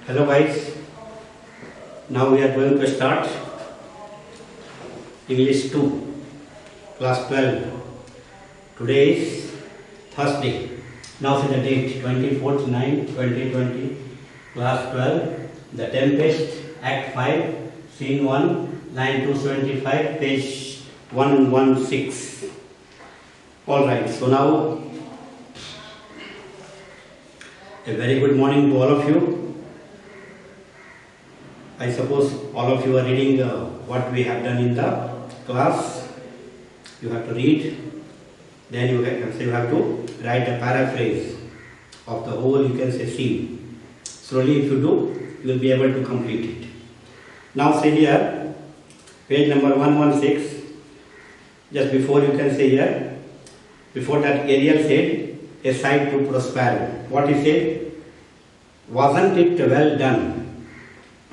Hello guys, now we are going to start English 2, class 12. Today is Thursday. Now see the date 24th 9, 2020, class 12, The Tempest, Act 5, Scene 1, line 275, page 116. Alright, so now a very good morning to all of you. I suppose all of you are reading what we have done in the class. You have to read, then you have to write a paraphrase of the whole, you can say, scene. Slowly if you do, you will be able to complete it. Now say here, page number 116, just before you can say here, before that Ariel said, a side to Prospero. What he said? Wasn't it well done?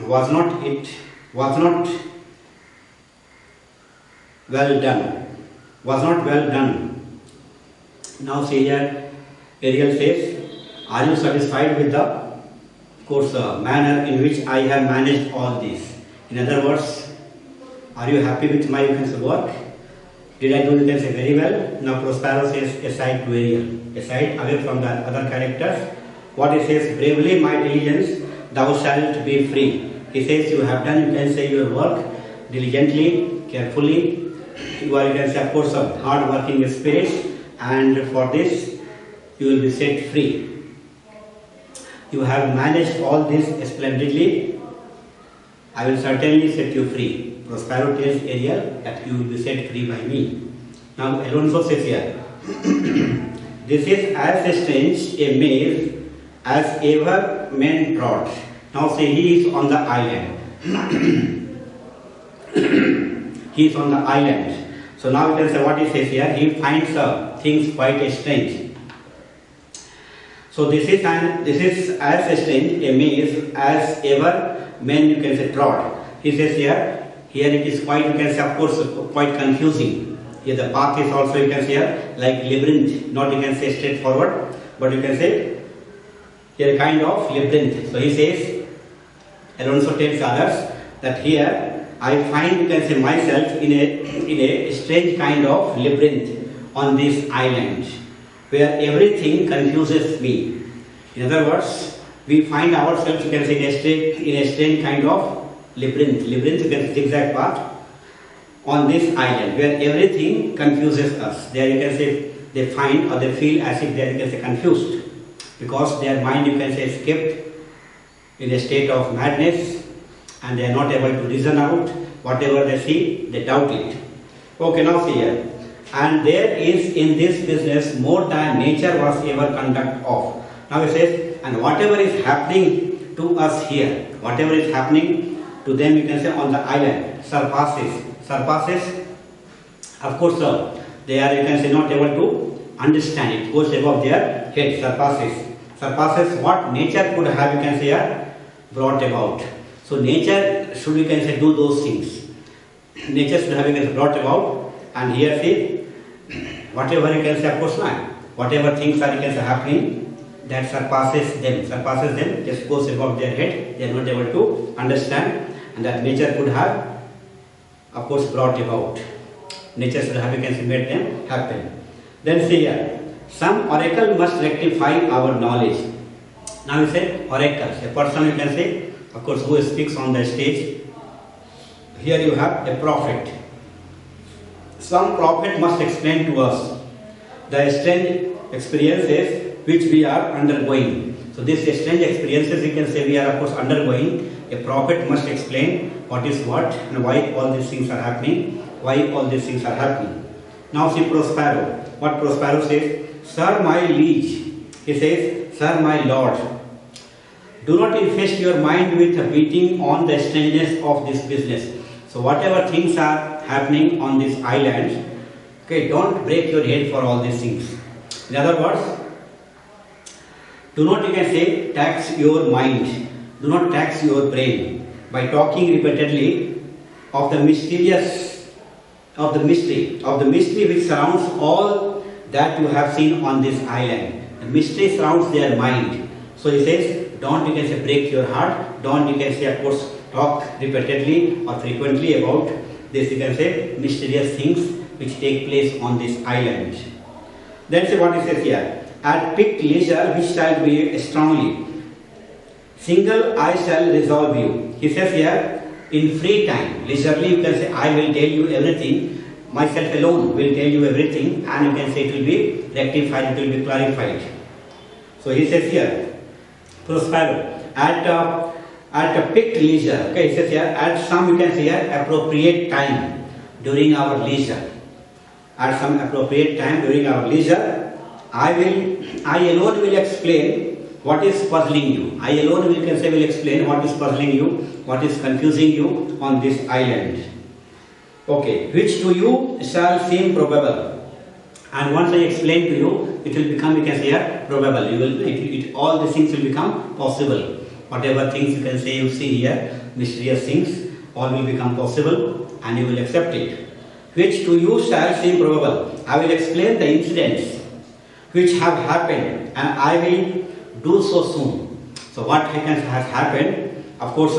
Was not well done. Was not well done. Now see here, Ariel says, are you satisfied with the manner in which I have managed all this? In other words, are you happy with my work? Did I do it very well? Now Prospero says, aside to Ariel, aside away from the other characters. What he says, bravely my diligence, thou shalt be free. He says, you have done, you can say, your work diligently, carefully. You are, you can say, of course, a hard-working spirit, and for this, you will be set free. You have managed all this splendidly. I will certainly set you free. Prospero tells Ariel that you will be set free by me. Now, Alonso says here, this is as strange a maze as ever men trod. Now say he is on the island. He is on the island. So now you can say what he says here. He finds things quite strange. So this is as strange a maze as ever men, you can say, trod. He says here it is quite, you can say, of course, quite confusing. Here the path is also, you can say, here like labyrinth, not, you can say, straightforward, but you can say here kind of labyrinth. So he says, Alonso tells others that here I find, you can say, myself in a strange kind of labyrinth on this island where everything confuses me. In other words, we find ourselves, you can say, in a strange kind of labyrinth, you can say, zigzag path on this island where everything confuses us. There you can say they find or they feel as if they are, you can say, confused because their mind, you can say, escaped in a state of madness and they are not able to reason out. Whatever they see, they doubt it. Okay, now see here. And there is in this business more than nature was ever conduct of. Now he says, and whatever is happening to us here, whatever is happening to them, you can say, on the island, surpasses. Of course, they are, you can say, not able to understand it. Goes above their head, surpasses what nature could have, you can say, brought about. So nature should, you can say, do those things. Nature should have, you can say, brought about. And here see, whatever you can say, of course, whatever things are, you can say, happening, that surpasses them, just goes above their head. They are not able to understand, and that nature could have, of course, brought about. Nature should have, you can say, made them happen. Then see here, some oracle must rectify our knowledge. Now we say oracles, a person, you can say, of course, who speaks on the stage. Here you have a prophet. Some prophet must explain to us the strange experiences which we are undergoing. So these strange experiences, you can say, we are, of course, undergoing. A prophet must explain what is what and why all these things are happening. Now see Prospero. What Prospero says, Sir my liege, he says, Sir my lord, do not infest your mind with beating on the strangeness of this business. So whatever things are happening on this island, okay, don't break your head for all these things. In other words, do not, you can say, tax your mind, do not tax your brain by talking repeatedly of the mystery which surrounds all that you have seen on this island. The mystery surrounds their mind. So he says, don't you can say break your heart, don't you can say of course talk repeatedly or frequently about this you can say mysterious things which take place on this island. Then say what it says here, at picked leisure which shall be strongly, single I shall resolve you. He says here, in free time, leisurely you can say I will tell you everything, myself alone will tell you everything, and you can say it will be rectified, it will be clarified. So he says here, Prospero, at a picked leisure, okay, he says here, at some you can say here appropriate time during our leisure. At some appropriate time during our leisure, I alone will explain what is puzzling you. I alone will explain what is puzzling you, what is confusing you on this island. Okay, which to you shall seem probable. And once I explain to you, it will become, you can say here, probable. All the things will become possible. Whatever things you can say, you see here, mysterious things, all will become possible and you will accept it. Which to you shall seem probable. I will explain the incidents which have happened and I will do so soon. So what has happened, of course,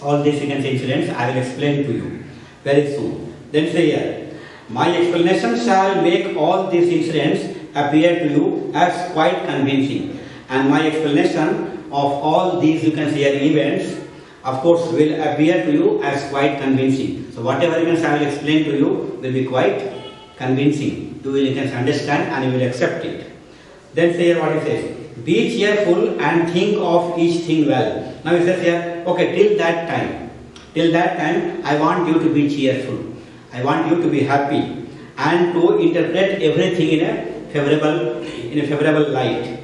all these you can say incidents I will explain to you very soon. Then say here, my explanation shall make all these incidents appear to you as quite convincing. And my explanation of all these you can say events, of course, will appear to you as quite convincing. So whatever events I will explain to you will be quite convincing. You can understand and you will accept it. Then say here what it says, be cheerful and think of each thing well. Now it says here, okay, till that time I want you to be cheerful. I want you to be happy and to interpret everything in a favorable light.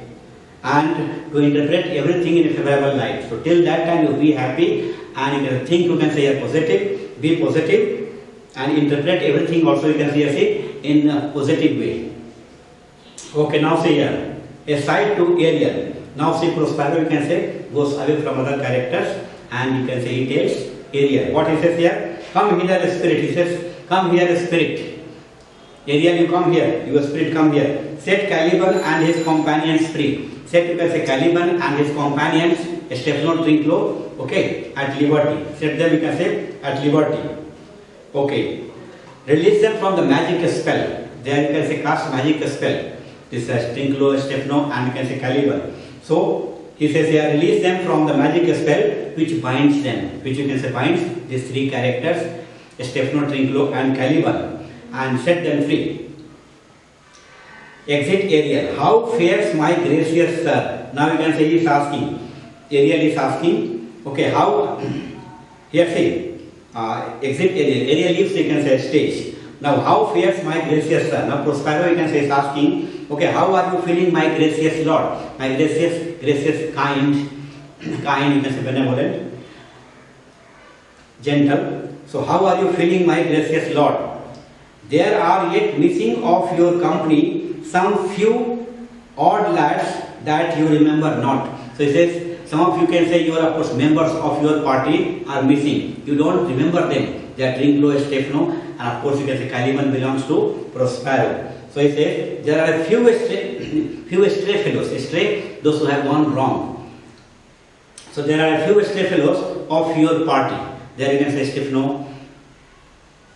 And to interpret everything in a favorable light. So till that time you be happy and you can think you can say positive, be positive and interpret everything also you can say in a positive way. Okay, now say here, aside to Ariel. Now see Prospero you can say goes away from other characters and you can say he tells Ariel. What he says here? Come hither spirit. He says, come here spirit. Ariel, you come here. Your spirit come here. Set Caliban and his companions free. Set you can say Caliban and his companions, Stefano Trinculo, okay, at liberty. Set them you can say at liberty. Okay. Release them from the magic spell. There you can say cast magic spell. This is Trinculo, Stefano and you can say Caliban. So he says here, release them from the magic spell which binds them, which you can say binds these three characters, Stefano, Trinculo and Caliban, and set them free. Exit Ariel. How fares my gracious sir? Now you can say he is asking. Ariel is asking. Okay, how? Here say, exit Ariel. Ariel leaves, you can say stage. Now how fares my gracious sir? Now Prospero you can say is asking. Okay, how are you feeling my gracious lord? My gracious, kind, you can say benevolent, gentle. So how are you feeling my gracious lord? There are yet missing of your company some few odd lads that you remember not. So he says, some of you can say you are of course members of your party are missing. You don't remember them. They are Trinculo, Stefano, and of course you can say Caliban belongs to Prospero. So he says, there are a few stray fellows, those who have gone wrong. So there are a few stray fellows of your party. There you can say Stefano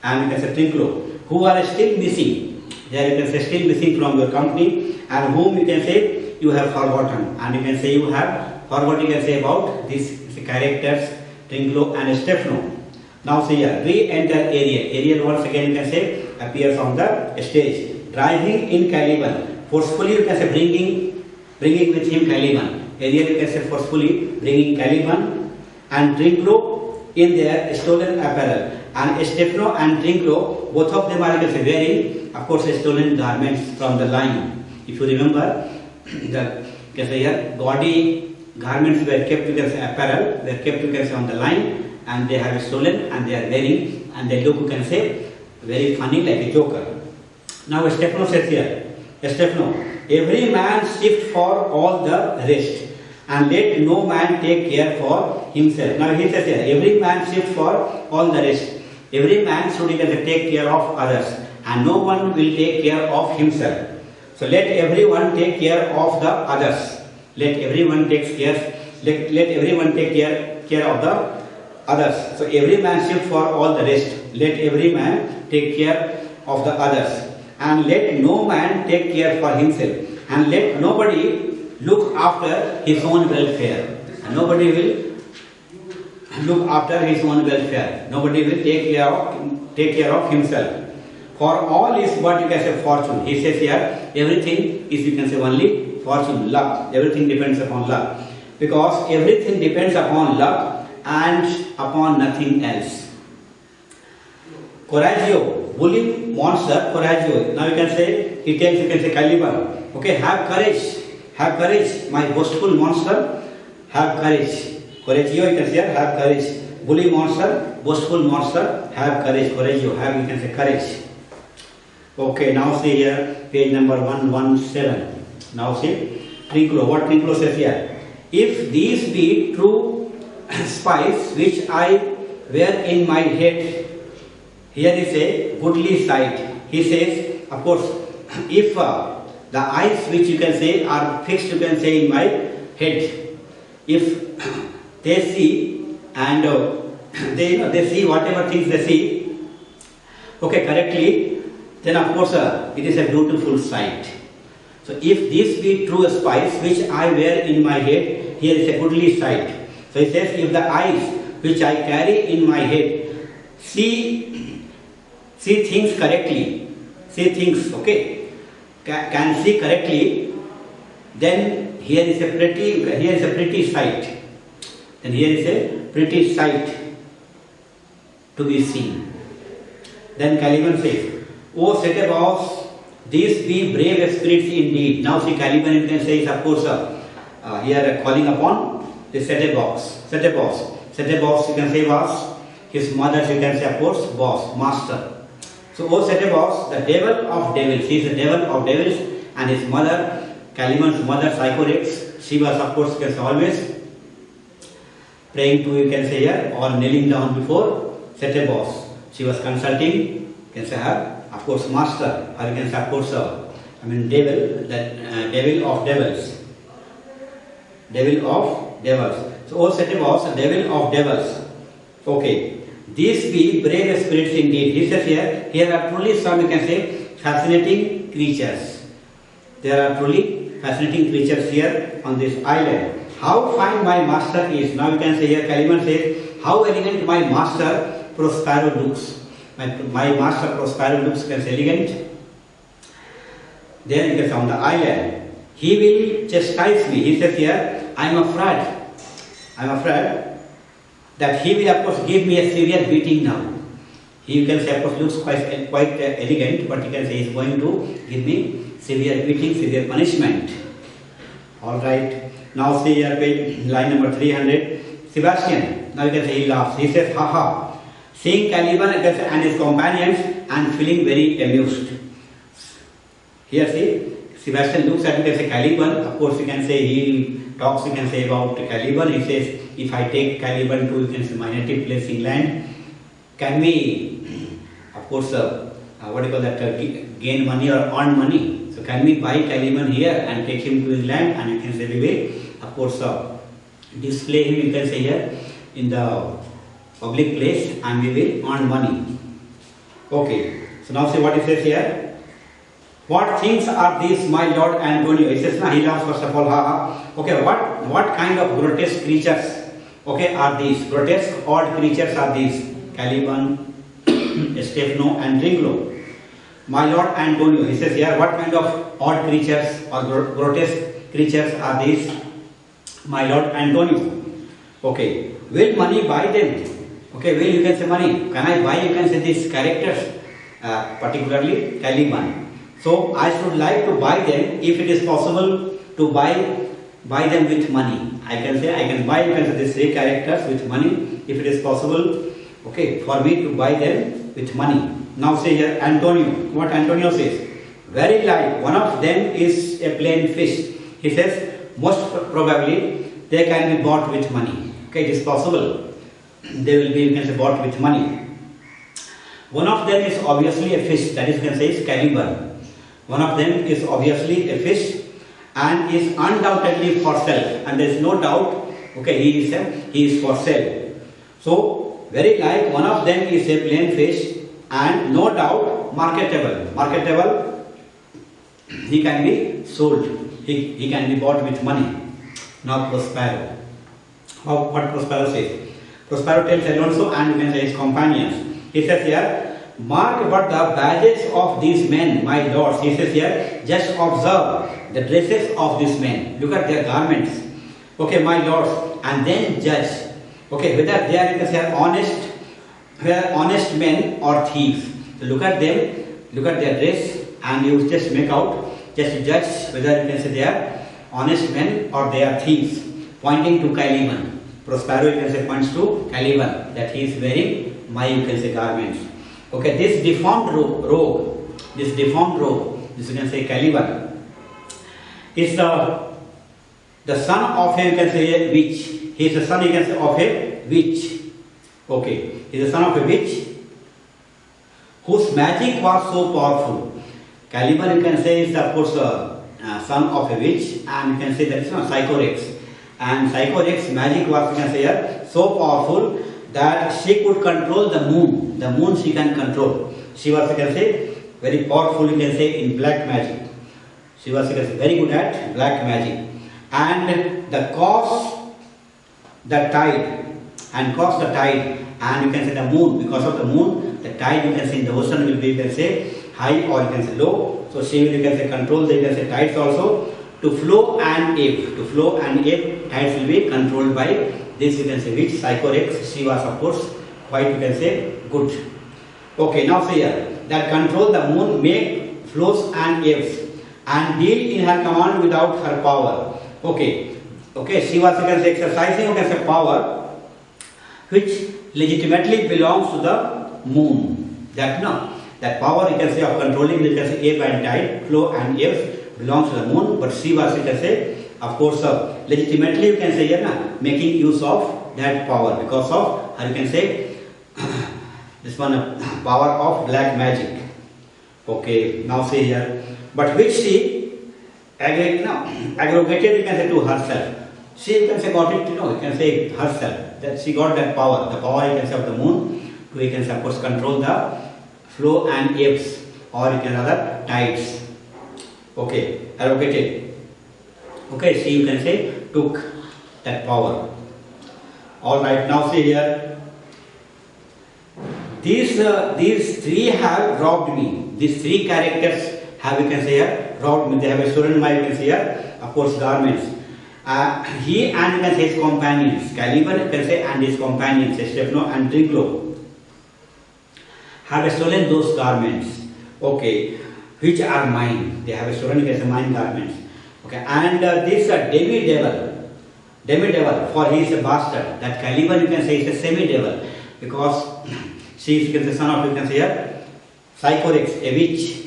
and you can say Trinculo, who are still missing. There you can say still missing from your company and whom you can say you have forgotten. And you can say you have forgotten you can say about these characters Trinculo and Stefano. Now see here, re-enter Ariel. Ariel once again you can say appears on the stage. Driving in Caliban. Forcefully you can say bringing with him Caliban. Ariel you can say forcefully bringing Caliban and Trinculo in their stolen apparel. And Stefano and Trinculo, both of them are you can say wearing, of course, stolen garments from the line. If you remember, the you can say here, gaudy garments were kept you can say apparel, were kept you can say on the line, and they have stolen and they are wearing, and they look you can say very funny like a joker. Now Stefano says here, Stefano, every man shift for all the rest, and let no man take care for himself. Now he says here, every man shift for all the rest. Every man should take care of others, and no one will take care of himself. So let everyone take care of the others. Let everyone takes care. Let everyone take care of the others. So every man shift for all the rest. Let every man take care of the others, and let no man take care for himself, and let nobody look after his own welfare. And nobody will look after his own welfare. Nobody will take care of himself. For all is what you can say fortune. He says here, everything is, you can say, only fortune, luck. Everything depends upon luck. Because everything depends upon luck and upon nothing else. Coraggio, bully monster, coraggio. Now you can say, he tells, you can say, Caliban. Okay, have courage, my boastful monster, have courage. Coraggio, you can say, have courage. Bully monster, boastful monster, have courage. Coraggio, have, you can say, courage. Okay, now see here, page number 117. Now see, Trinculo. What Trinculo says here? If these be true spies which I wear in my head, here is a goodly sight. He says, of course, if the eyes which you can say are fixed, you can say, in my head, if they see and they see whatever things they see, okay, correctly, then of course it is a beautiful sight. So if these be true spies which I wear in my head, here is a goodly sight. So he says, if the eyes which I carry in my head see things correctly, see things, okay, can see correctly, then here is a pretty sight. Then here is a pretty sight to be seen. Then Caliban says, O Setebos, these be brave spirits indeed. Now see, Caliban, you can say, is of course here calling upon the Setebos. Setebos, you can say, was his mother, you can say, of course, boss, master. So, O Setebos, the devil of devils, he is the devil of devils, and his mother, Caliban's mother, Sycorax, she was, of course, you can say, always praying to, you can say here, or kneeling down before Setebos. She was consulting, you can say, her, of course, master, or you can say, of course, devil, that devil of devils. Devil of devils. So, O Setebos, devil of devils. Okay. These be brave spirits indeed. He says here are truly some, you can say, fascinating creatures. There are truly fascinating creatures here on this island. How fine my master is. Now you can say here, Caliban says, how elegant my master Prospero looks. My master Prospero looks, can say, elegant. Then you can say, on the island, he will chastise me. He says here, I am afraid that he will, of course, give me a severe beating now. He, you can say, of course, looks quite elegant, but you can say he is going to give me severe beating, severe punishment. Alright. Now see here, page, line number 300. Sebastian, now you can say he laughs. He says, ha ha. Seeing Caliban and his companions and feeling very amused. Here see, Sebastian looks at, you can say, Caliban. Of course, you can say he talks, you can say, about Caliban. He says, if I take Caliban to, you can say, my native place, England, can we, of course, what do you call that, gain money or earn money? So can we buy Caliban here and take him to England, and you can say we will, of course, display him, you can say, here in the public place, and we will earn money. Okay, so now see what he says here. What things are these, my Lord Antonio? He says, he laughs first of all, ha ha. Okay, what kind of grotesque creatures, okay, are these? Grotesque, odd creatures are these. Caliban, Stefano, and Trinculo. My Lord Antonio, he says here, what kind of odd creatures or grotesque creatures are these? My Lord Antonio. Okay, will money buy them? Okay, will, you can say, money. Can I buy, you can say, these characters, particularly Caliban? So I should like to buy them, if it is possible to buy them with money. I can say I can buy, you can say, these three characters with money, if it is possible, okay, for me to buy them with money. Now say here, Antonio, what Antonio says, very like one of them is a plain fish. He says, most probably they can be bought with money. Okay, it is possible. They will be, you can say, bought with money. One of them is obviously a fish, that is, you can say, is Caliban. One of them is obviously a fish, and is undoubtedly for sale, and there is no doubt, okay, he is for sale. So very like one of them is a plain fish and no doubt marketable, he can be sold, he can be bought with money. Now Prospero, what Prospero says? Prospero tells Alonso and you can say his companions, he says here, mark but the badges of these men, my lords. He says here, just observe the dresses of these men. Look at their garments. Okay, my lords, and then judge. Okay, whether they are, you can say, honest men or thieves. So look at them, look at their dress, and you just make out, just judge whether you can say they are honest men or they are thieves. Pointing to Caliban. Prospero, you can say, points to Caliban, that he is wearing my, you can say, garments. Okay, this deformed rogue, this you can say Caliban, is the son of a, you can say, a witch. He is the son, you can say, of a witch. Okay, he is the son of a witch whose magic was so powerful. Caliban, you can say, is of course son of a witch, and you can say that is Sycorax. And Sycorax magic was, you can say, so powerful that she could control the moon. The moon she can control. She was, you can say, very powerful, you can say, in black magic. She was, you can say, very good at black magic. And the cause the tide, and you can say the moon, because of the moon, the tide, you can say, in the ocean will be, you can say, high or you can say low. So she will, you can say, control the, you can say, tides also. To flow and ebb, tides will be controlled by this, you can say, which Sycorax. She was, of course, quite, you can say, good. Okay, now see here, that control the moon, make flows and ebbs, and deal in her command without her power. Okay, she was, you can say, exercising, you can say, power which legitimately belongs to the moon. That power, you can say, of controlling, you can say, ebb and tide, flow and ebbs belongs to the moon, but she was, you can say, of course, legitimately, you can say, making use of that power because of her, you can say, this one power of black magic. Okay, now see here, but which she aggregated, you can say, to herself. She, you can say, got it, you can say, herself, that she got that power, the power, you can say, of the moon, to, you can say, of course, control the flow and ebbs, or you can other tides. Okay, allocated. Okay, she, you can say, took that power. Alright, now see here. These three have robbed me. These three characters have, you can say, robbed me. They have stolen my, you can say, of course, garments. He and, you can say, his companions, Caliban, you can say, and his companions, Stefano and Trinculo, have stolen those garments. Okay, which are mine. They have stolen, you can say, mine garments. Okay, and this demi-devil, for he is a bastard. That Caliban, you can say, is a semi-devil, because she is, you can say, son of, you can say, Sycorax, a witch.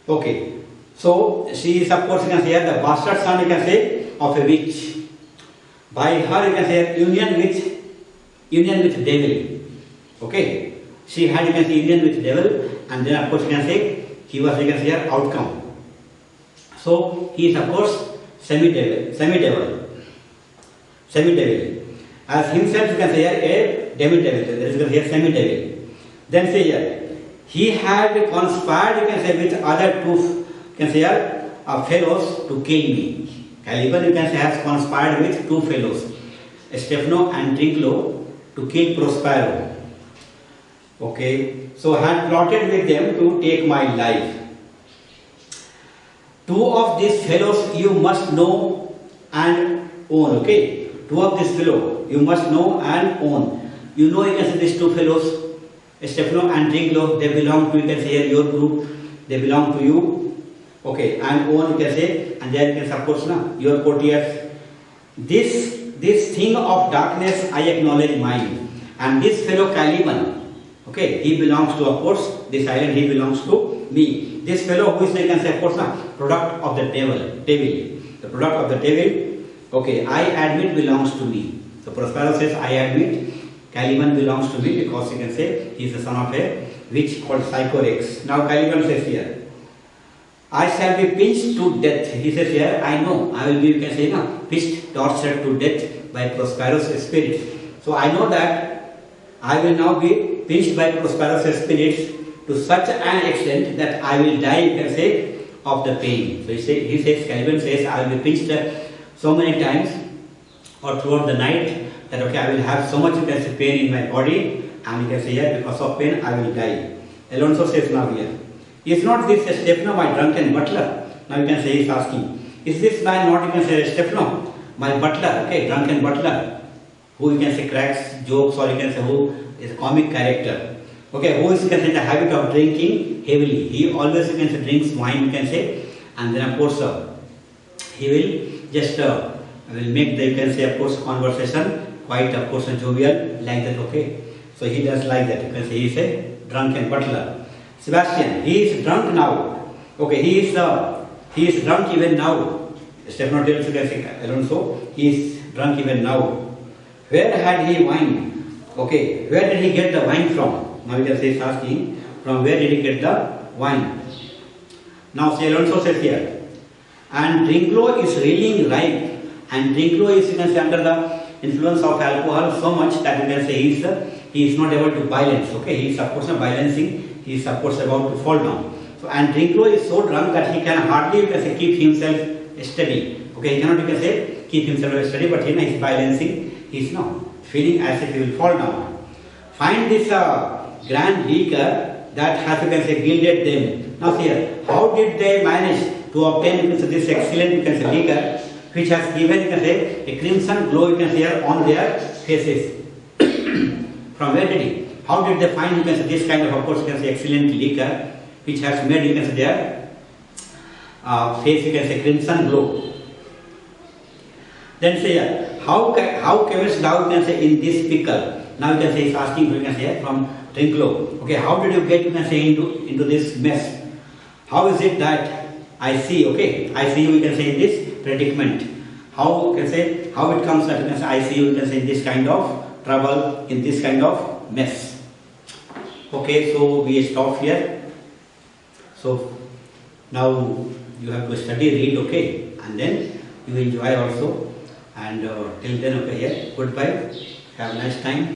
Okay, so she is, of course, you can say, the bastard son, you can say, of a witch. By her, you can say, union with devil. Okay, she had, you can say, union with devil, and then, of course, you can say, he was, you can say, outcome. So he is, of course, semi-devil. As himself, you can say, a demi-devil. There is, you can say, semi-devil. Then say here, he had conspired, you can say, with other two, you can say, fellows to kill me. Caliban, you can say, has conspired with two fellows, Stefano and Trinculo, to kill Prospero. Okay, so had plotted with them to take my life. Two of these fellows you must know and own. Okay, two of these fellows you must know and own. You know, you can say, these two fellows, Stefano and Trinculo, they belong to, you can say, your group. They belong to you. Okay, and own, you can say, and they are, you can say, of course, your courtiers. This thing of darkness I acknowledge mine, and this fellow Caliban. Okay, he belongs to, of course, this island, he belongs to me. This fellow who is, you can say, of course, product of the devil. The product of the devil, okay, I admit belongs to me. So Prospero says, I admit Caliban belongs to me, because you can say he is the son of a witch called Sycorax. Now Caliban says here, I shall be pinched to death. He says here, I know, I will be, you can say, pinched, tortured to death by prosperous spirits. So I know that I will now be pinched by prosperous spirits to such an extent that I will die, you can say, of the pain. So he says, Calvin says, I will be pinched so many times or throughout the night that, okay, I will have so much, you can say, pain in my body, and you can say, yeah, because of pain, I will die. Alonso says now here, is not this Stefano, my drunken butler? Now you can say, he's asking, is this man not, you can say, Stefano, my butler, okay, drunken butler, who you can say cracks jokes, or you can say who is a comic character, okay, who is, you can say, in the habit of drinking heavily. He always, you can say, drinks wine, you can say, and then of course he will just will make the, you can say, of course, conversation quite, of course, jovial like that, okay. So he does like that, you can say, he is a drunken butler. Sebastian, he is drunk now. Okay, he is drunk even now. Stefano tells, you can say, Alonso, he is drunk even now. Where had he wine? Okay, where did he get the wine from? Now you can say, he's asking, from where did he get the wine? Now say, Alonso says here, and Drinklo is reeling ripe, and Drinklo is, you can say, under the influence of alcohol so much that you can say he is not able to balance. Okay, he is of course not balancing. He is of course about to fall down. So, and Drinklo is so drunk that he can hardly, you can say, keep himself steady. Okay, he cannot, you can say, keep himself steady, but he is balancing. He is not feeling as if he will fall down. Find this grand liquor that has, you can say, gilded them. Now here, how did they manage to obtain, you can say, this excellent, you can say, liquor, which has given, you can say, a crimson glow, you can say, on their faces? From where did he? How did they find, you can say, this kind of course, you can say, excellent liquor, which has made, you can say, their face, you can say, crimson glow? Then say, how camest thou, you can say, in this pickle? Now you can say, he's asking, you can say, from Drinklo. Okay, how did you get, you can say, into this mess? How is it that I see, okay, I see you, you can say, in this predicament? How, you can say, how it comes that, you can say, I see you, you can say, in this kind of trouble, in this kind of mess? Okay, so we stop here. So now you have to study, read, okay, and then you enjoy also. And till then, okay, yeah, goodbye. Have a nice time.